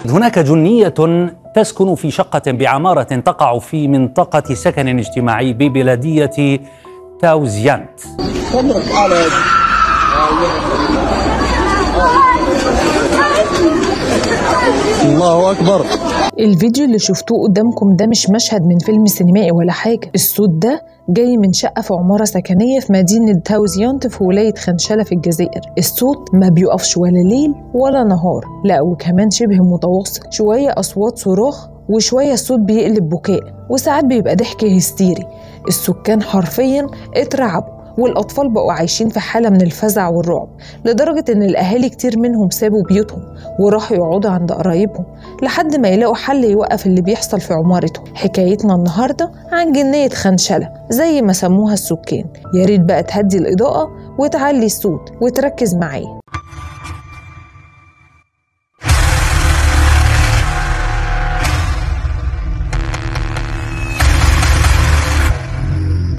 هناك جنية تسكن في شقة بعمارة تقع في منطقة سكن اجتماعي ببلدية تاوزيانت. الله أكبر. الفيديو اللي شفتوه قدامكم ده مش مشهد من فيلم سينمائي ولا حاجة. الصوت ده جاي من شقة في عمارة سكنية في مدينة تاوزيانت في ولاية خنشلة في الجزائر. الصوت ما بيقفش ولا ليل ولا نهار، لا وكمان شبه متواصل، شوية أصوات صراخ وشوية الصوت بيقلب بكاء وساعات بيبقى ضحك هستيري. السكان حرفياً اترعبوا والأطفال بقوا عايشين في حالة من الفزع والرعب، لدرجة إن الأهالي كتير منهم سابوا بيوتهم وراحوا يقعدوا عند قرايبهم لحد ما يلاقوا حل يوقف اللي بيحصل في عمارتهم. حكايتنا النهاردة عن جنية خنشلة زي ما سموها السكان. يا ريت بقى تهدي الإضاءة وتعلي الصوت وتركز معايا.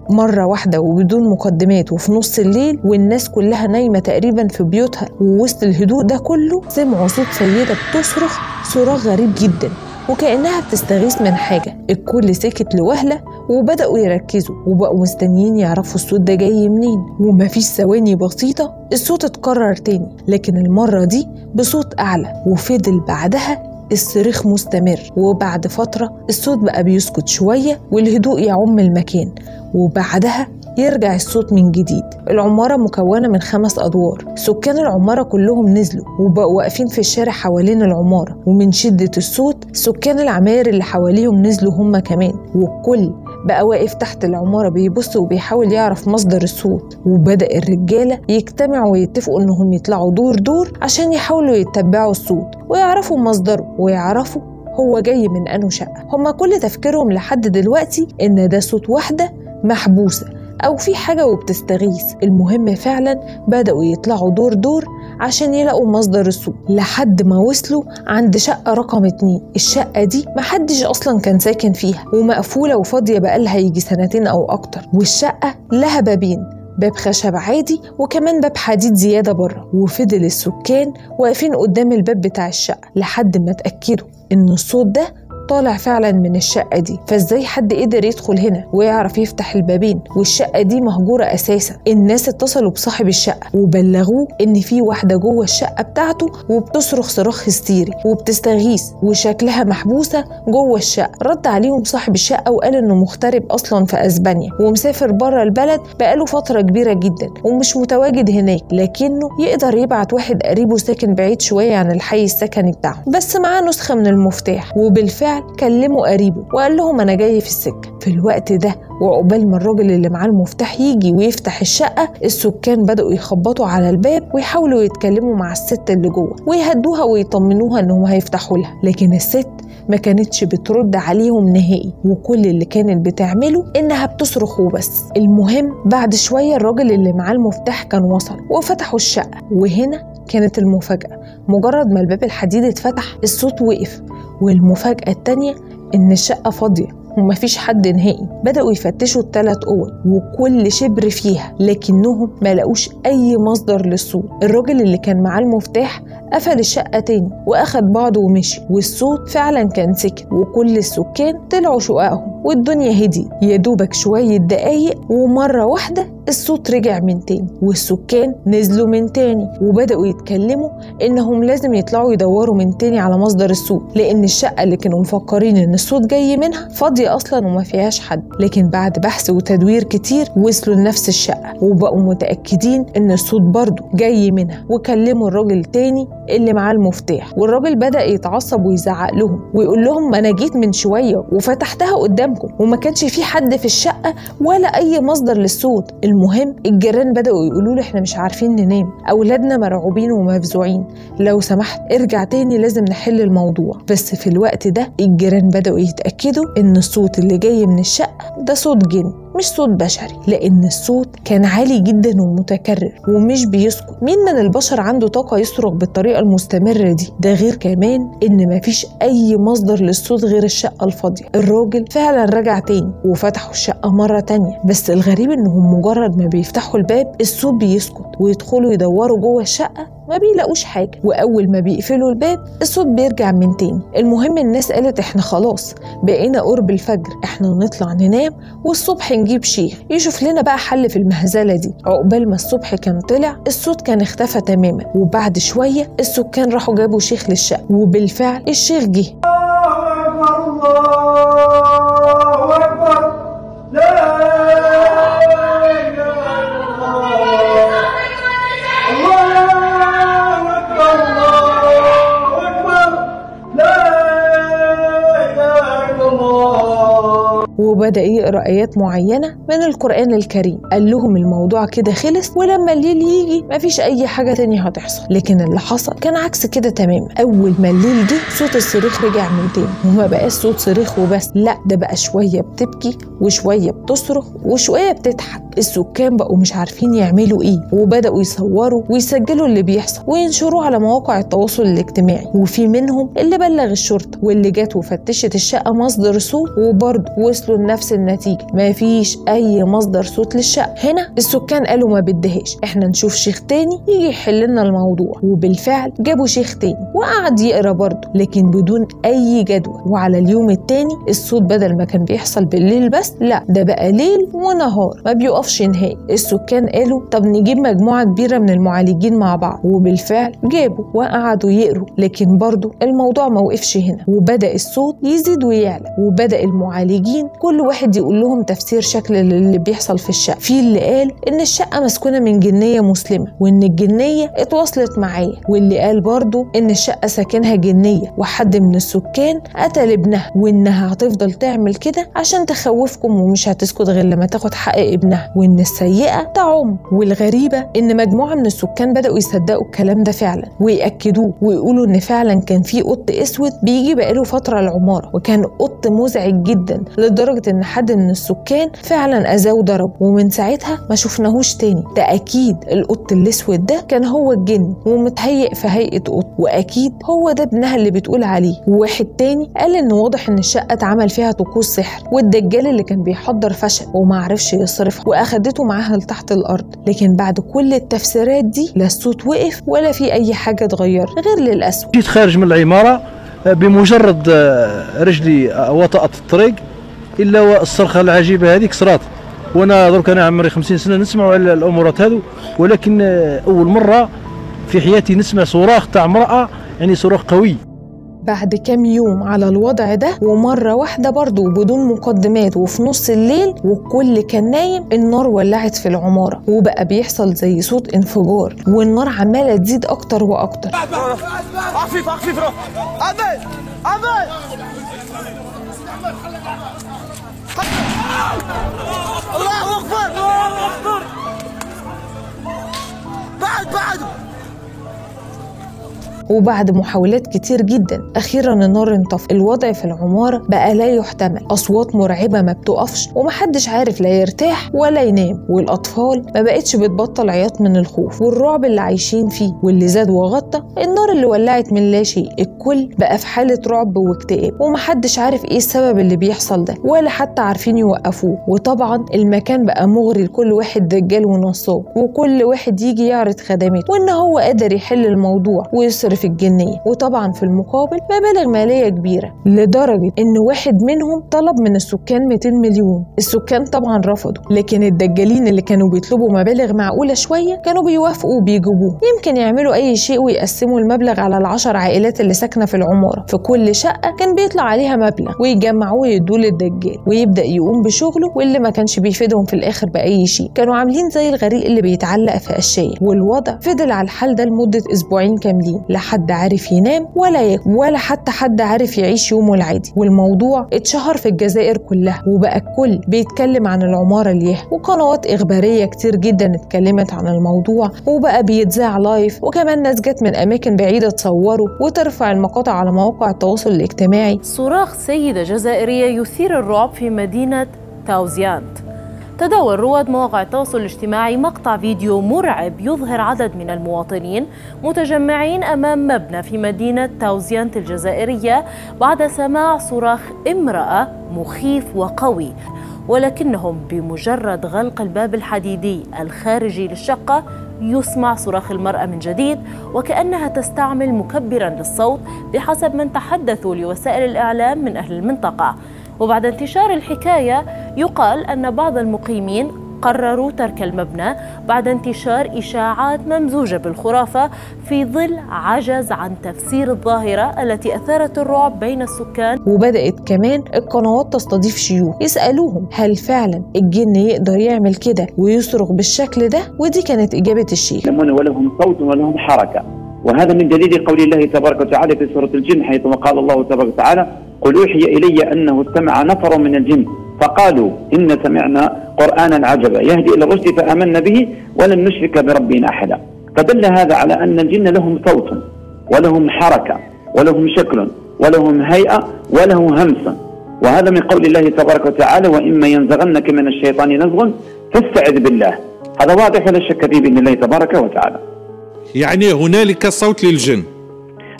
مرة واحدة وبدون مقدمات وفي نص الليل والناس كلها نايمة تقريبا في بيوتها، ووسط الهدوء ده كله سمعوا صوت سيدة بتصرخ صراخ غريب جدا وكأنها بتستغيث من حاجة. الكل سكت لوهلة وبدأوا يركزوا وبقوا مستنيين يعرفوا الصوت ده جاي منين. ومفيش ثواني بسيطة الصوت اتكرر تاني، لكن المرة دي بصوت أعلى، وفضل بعدها الصريخ مستمر. وبعد فترة الصوت بقى بيسكت شوية والهدوء يعم المكان، وبعدها يرجع الصوت من جديد. العمارة مكونة من 5 أدوار. سكان العمارة كلهم نزلوا وبقوا واقفين في الشارع حوالين العمارة، ومن شدة الصوت سكان العماير اللي حواليهم نزلوا هم كمان، والكل بقى واقف تحت العمارة بيبص وبيحاول يعرف مصدر الصوت. وبدأ الرجالة يجتمعوا ويتفقوا انهم يطلعوا دور دور عشان يحاولوا يتبعوا الصوت ويعرفوا مصدره ويعرفوا هو جاي من أنه شقة. هما كل تفكيرهم لحد دلوقتي ان ده صوت واحدة محبوسة أو في حاجة وبتستغيث. المهم فعلا بدأوا يطلعوا دور دور عشان يلاقوا مصدر الصوت لحد ما وصلوا عند شقة رقم 2. الشقة دي محدش أصلا كان ساكن فيها ومقفولة وفاضية بقالها يجي 2 أو أكتر، والشقة لها بابين، باب خشب عادي وكمان باب حديد زيادة بره. وفضل السكان واقفين قدام الباب بتاع الشقة لحد ما اتأكدوا إن الصوت ده طالع فعلا من الشقة دي. فازاي حد قدر يدخل هنا ويعرف يفتح البابين والشقة دي مهجورة أساسا؟ الناس اتصلوا بصاحب الشقة وبلغوه إن في واحدة جوه الشقة بتاعته وبتصرخ صراخ هستيري وبتستغيث وشكلها محبوسة جوه الشقة. رد عليهم صاحب الشقة وقال إنه مغترب أصلا في أسبانيا ومسافر بره البلد بقاله فترة كبيرة جدا ومش متواجد هناك، لكنه يقدر يبعت واحد قريبه ساكن بعيد شوية عن الحي السكني بتاعه بس معاه نسخة من المفتاح. وبالفعل كلموا قريبه وقال لهم أنا جاي في السكة. في الوقت ده وعقبال ما الراجل اللي معاه المفتاح يجي ويفتح الشقة، السكان بدأوا يخبطوا على الباب ويحاولوا يتكلموا مع الست اللي جوه ويهدوها ويطمنوها إنهم هيفتحوا لها، لكن الست ما كانتش بترد عليهم نهائي، وكل اللي كانت بتعمله إنها بتصرخ وبس. المهم بعد شوية الراجل اللي معاه المفتاح كان وصل وفتحوا الشقة، وهنا كانت المفاجأة. مجرد ما الباب الحديد اتفتح الصوت وقف، والمفاجأة التانية إن الشقة فاضية ومفيش حد نهائي. بدأوا يفتشوا ال3 أوض وكل شبر فيها، لكنهم ما لقوش أي مصدر للصوت. الراجل اللي كان معاه المفتاح قفل الشقة تاني وأخد بعضه ومشي، والصوت فعلا كان سكت وكل السكان طلعوا شققهم والدنيا هدي يا دوبك شوية دقايق. ومرة واحدة الصوت رجع من تاني والسكان نزلوا من تاني وبدأوا يتكلموا إنهم لازم يطلعوا يدوروا من تاني على مصدر الصوت، لأن الشقة اللي كانوا مفكرين إن الصوت جاي منها فاضية أصلا وما فيهاش حد. لكن بعد بحث وتدوير كتير وصلوا لنفس الشقة وبقوا متأكدين إن الصوت برضو جاي منها، وكلموا الراجل تاني اللي معاه المفتاح، والراجل بدأ يتعصب ويزعق لهم ويقول لهم أنا جيت من شوية وفتحتها قدامكم وما كانش في حد في الشقة ولا أي مصدر للصوت. المهم الجيران بدأوا يقولوا له إحنا مش عارفين ننام، أولادنا مرعوبين ومفزوعين، لو سمحت ارجع تاني لازم نحل الموضوع. بس في الوقت ده الجيران بدأوا يتأكدوا إن الصوت اللي جاي من الشقة ده صوت جن مش صوت بشري، لأن الصوت كان عالي جدا ومتكرر ومش بيسكت. مين من البشر عنده طاقة يصرخ بالطريقة المستمرة دي؟ ده غير كمان إن مفيش أي مصدر للصوت غير الشقة الفاضية. الراجل فعلا وفعلا رجع تاني وفتحوا الشقة مرة تانية. بس الغريب انهم مجرد ما بيفتحوا الباب الصوت بيسكت، ويدخلوا يدوروا جوه الشقة ما بيلاقوش حاجة، وأول ما بيقفلوا الباب الصوت بيرجع من تاني. المهم الناس قالت احنا خلاص بقينا قرب الفجر، احنا نطلع ننام والصبح نجيب شيخ يشوف لنا بقى حل في المهزلة دي. عقبال ما الصبح كان طلع الصوت كان اختفى تماما، وبعد شوية السكان راحوا جابوا شيخ للشقة، وبالفعل الشيخ جه. وبدأ يقرأ آيات معينة من القرآن الكريم. قال لهم الموضوع كده خلص، ولما الليل يجي مفيش أي حاجة تانية هتحصل. لكن اللي حصل كان عكس كده تماما. أول ما الليل جه صوت الصريخ رجع من تاني، وما بقاش صوت صريخ وبس، لا ده بقى شوية بتبكي وشوية بتصرخ وشوية بتضحك. السكان بقوا مش عارفين يعملوا ايه، وبدأوا يصوروا ويسجلوا اللي بيحصل وينشروه على مواقع التواصل الاجتماعي. وفي منهم اللي بلغ الشرطة، واللي جت وفتشت الشقة مصدر صوت، وبرضه وصلوا لنفس النتيجة، مفيش أي مصدر صوت للشقة. هنا السكان قالوا ما بدهاش، احنا نشوف شيخ تاني يجي يحل لنا الموضوع. وبالفعل جابوا شيخ تاني وقعد يقرا برضه، لكن بدون أي جدوى. وعلى اليوم التاني الصوت بدل ما كان بيحصل بالليل بس، لا ده بقى ليل ونهار ما بيقفش نهائي. السكان قالوا طب نجيب مجموعة كبيرة من المعالجين مع بعض، وبالفعل جابوا وقعدوا يقروا. لكن برضه الموضوع ما وقفش هنا، وبدأ الصوت يزيد ويعلى، وبدأ المعالجين كل واحد يقول لهم تفسير شكل اللي بيحصل في الشقة. في اللي قال ان الشقة مسكونة من جنية مسلمة، وان الجنية اتواصلت معايا، واللي قال برضه ان الشقة ساكنها جنية وحد من السكان قتل ابنها، وانها هتفضل تعمل كده عشان تخوفكم ومش هتسكت غير لما تاخد حق ابنها، وان السيئة تعم. والغريبة ان مجموعة من السكان بدأوا يصدقوا الكلام ده فعلا ويأكدوه، ويقولوا ان فعلا كان في قط اسود بيجي بقاله فترة العمارة، وكان قط مزعج جدا لدرجة ان حد من السكان فعلا اذاه وضربه، ومن ساعتها ما شفناهوش تاني. ده اكيد القط الاسود ده كان هو الجن ومتهيئ في هيئة قط، واكيد هو ده ابنها اللي بتقول عليه. وواحد تاني قال ان واضح ان الشقة اتعمل فيها طقوس سحر، والدجال اللي كان بيحضر فشل وما عرفش يصرفها واخدته معاها لتحت الارض. لكن بعد كل التفسيرات دي لا الصوت وقف ولا في اي حاجة اتغير غير للأسوأ. جيت خارج من العمارة بمجرد رجلي وطأت الطريق الا والصرخه العجيبه هذه كسرات. وانا درك انا عمري 50 سنه نسمع على الامورات هذو، ولكن اول مره في حياتي نسمع صراخ تاع امراه، يعني صراخ قوي. بعد كام يوم على الوضع ده، ومرة واحدة برضو بدون مقدمات وفي نص الليل والكل كان نايم، النار ولعت في العمارة، وبقى بيحصل زي صوت انفجار، والنار عمالة تزيد أكتر وأكتر. الله أكبر الله أكبر. بعد وبعد محاولات كتير جدا أخيرا النار انطفت. الوضع في العمارة بقى لا يحتمل، أصوات مرعبة ما بتقفش، ومحدش عارف لا يرتاح ولا ينام، والأطفال ما بقتش بتبطل عياط من الخوف والرعب اللي عايشين فيه. واللي زاد وغطى النار اللي ولعت من لا شيء. الكل بقى في حالة رعب واكتئاب، ومحدش عارف ايه السبب اللي بيحصل ده، ولا حتى عارفين يوقفوه. وطبعا المكان بقى مغري لكل واحد دجال ونصاب، وكل واحد يجي يعرض خدماته وان هو قادر يحل الموضوع ويصرف في الجنية، وطبعا في المقابل مبالغ مالية كبيرة، لدرجة ان واحد منهم طلب من السكان 200 مليون. السكان طبعا رفضوا، لكن الدجالين اللي كانوا بيطلبوا مبالغ معقولة شوية كانوا بيوافقوا وبيجيبوه، يمكن يعملوا اي شيء ويقسموا المبلغ على ال10 عائلات اللي ساكنة في العمارة. في كل شقة كان بيطلع عليها مبلغ ويجمعوه ويدوه للدجال، ويبدأ يقوم بشغله، واللي ما كانش بيفيدهم في الاخر بأي شيء. كانوا عاملين زي الغريق اللي بيتعلق في قشاية. والوضع فضل على الحال ده لمدة أسبوعين كاملين، حد عارف ينام ولا ياكل، ولا حتى حد عارف يعيش يومه العادي. والموضوع اتشهر في الجزائر كلها، وبقى الكل بيتكلم عن العمارة الياه، وقنوات إخبارية كتير جدا اتكلمت عن الموضوع، وبقى بيتذاع لايف، وكمان ناس جت من أماكن بعيدة تصوروا وترفع المقاطع على مواقع التواصل الاجتماعي. صراخ سيدة جزائرية يثير الرعب في مدينة تاوزيانت. تداول رواد مواقع التواصل الاجتماعي مقطع فيديو مرعب يظهر عدد من المواطنين متجمعين أمام مبنى في مدينة تاوزيانت الجزائرية بعد سماع صراخ امرأة مخيف وقوي، ولكنهم بمجرد غلق الباب الحديدي الخارجي للشقة يسمع صراخ المرأة من جديد وكأنها تستعمل مكبرا للصوت بحسب من تحدثوا لوسائل الإعلام من أهل المنطقة. وبعد انتشار الحكاية يقال أن بعض المقيمين قرروا ترك المبنى بعد انتشار إشاعات ممزوجة بالخرافة في ظل عجز عن تفسير الظاهرة التي أثارت الرعب بين السكان. وبدأت كمان القنوات تستضيف شيوخ يسألوهم هل فعلا الجن يقدر يعمل كده ويصرخ بالشكل ده؟ ودي كانت إجابة الشيخ. ولهم صوت ولهم حركة، وهذا من دليل قول الله تبارك وتعالى في سورة الجن حيث قال الله تبارك وتعالى: قل أوحي إلي أنه استمع نفر من الجن فقالوا إن سمعنا قرآنا عجبا يهدي إلى الرشد فآمنا به ولن نشرك بربنا أحدا. فدل هذا على أن الجن لهم صوت ولهم حركة ولهم شكل ولهم هيئة وله همس، وهذا من قول الله تبارك وتعالى: وإما ينزغنك من الشيطان نزغ فاستعذ بالله. هذا واضح ولا شك فيه بإذن الله تبارك وتعالى. يعني هنالك صوت للجن.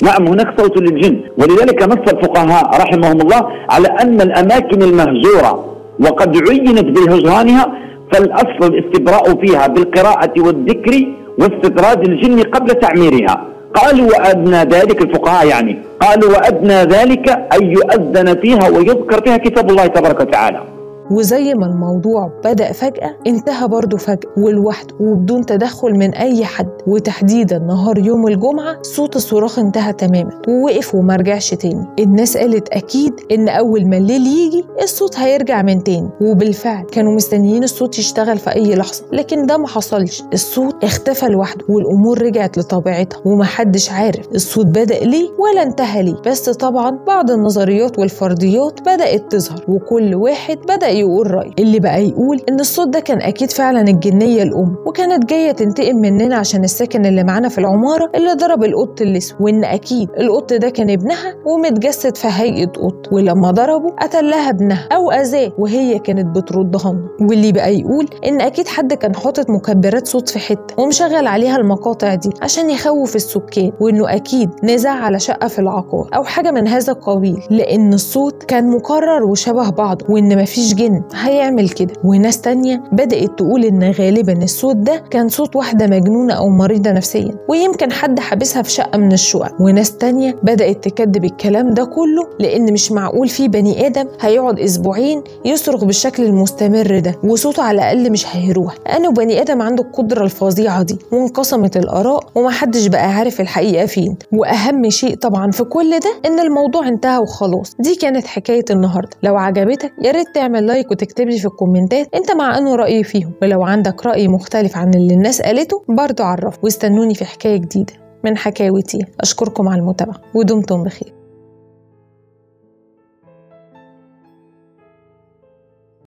نعم، هناك صوت للجن، ولذلك نص الفقهاء رحمهم الله على أن الأماكن المهجورة وقد عينت بهجرانها فالأصل الاستبراء فيها بالقراءة والذكر واستطراد الجن قبل تعميرها. قالوا وأدنى ذلك الفقهاء يعني قالوا وأدنى ذلك أن يؤذن فيها ويذكر فيها كتاب الله تبارك وتعالى. وزي ما الموضوع بدأ فجأة انتهى برضه فجأة ولوحده وبدون تدخل من أي حد، وتحديدا نهار يوم الجمعة صوت الصراخ انتهى تماما ووقف وما رجعش تاني. الناس قالت أكيد إن أول ما الليل يجي الصوت هيرجع من تاني، وبالفعل كانوا مستنيين الصوت يشتغل في أي لحظة، لكن ده ما حصلش. الصوت اختفى لوحده والأمور رجعت لطبيعتها ومحدش عارف الصوت بدأ ليه ولا انتهى ليه. بس طبعا بعض النظريات والفرضيات بدأت تظهر وكل واحد بدأ يقول رأي. اللي بقى يقول إن الصوت ده كان أكيد فعلا الجنية الأم وكانت جاية تنتقم مننا عشان الساكن اللي معانا في العمارة اللي ضرب القط الأسود، وإن أكيد القط ده كان ابنها ومتجسد في هيئة قط، ولما ضربه قتلها ابنها أو أذاه وهي كانت بتردها لنا. واللي بقى يقول إن أكيد حد كان حاطط مكبرات صوت في حتة ومشغل عليها المقاطع دي عشان يخوف السكان، وإنه أكيد نزاع على شقة في العقار أو حاجة من هذا القبيل، لأن الصوت كان مكرر وشبه بعض وإن مفيش جن هيعمل كده. وناس تانية بدأت تقول إن غالبا الصوت ده كان صوت واحدة مجنونة أو مريضة نفسيا ويمكن حد حابسها في شقة من الشقق. وناس تانية بدأت تكذب الكلام ده كله لأن مش معقول في بني آدم هيقعد أسبوعين يصرخ بالشكل المستمر ده وصوته على الأقل مش هيروح. أنا بني آدم عنده القدرة الفظيعة دي. وانقسمت الآراء ومحدش بقى عارف الحقيقة فين. وأهم شيء طبعا في كل ده إن الموضوع انتهى وخلاص. دي كانت حكاية النهاردة. لو عجبتك يا ريت تعمل لايك وتكتب لي في الكومنتات انت مع انه رأي فيهم، ولو عندك رأي مختلف عن اللي الناس قالته برضو عرف. واستنوني في حكاية جديدة من حكاوتي. أشكركم على المتابعة ودمتم بخير.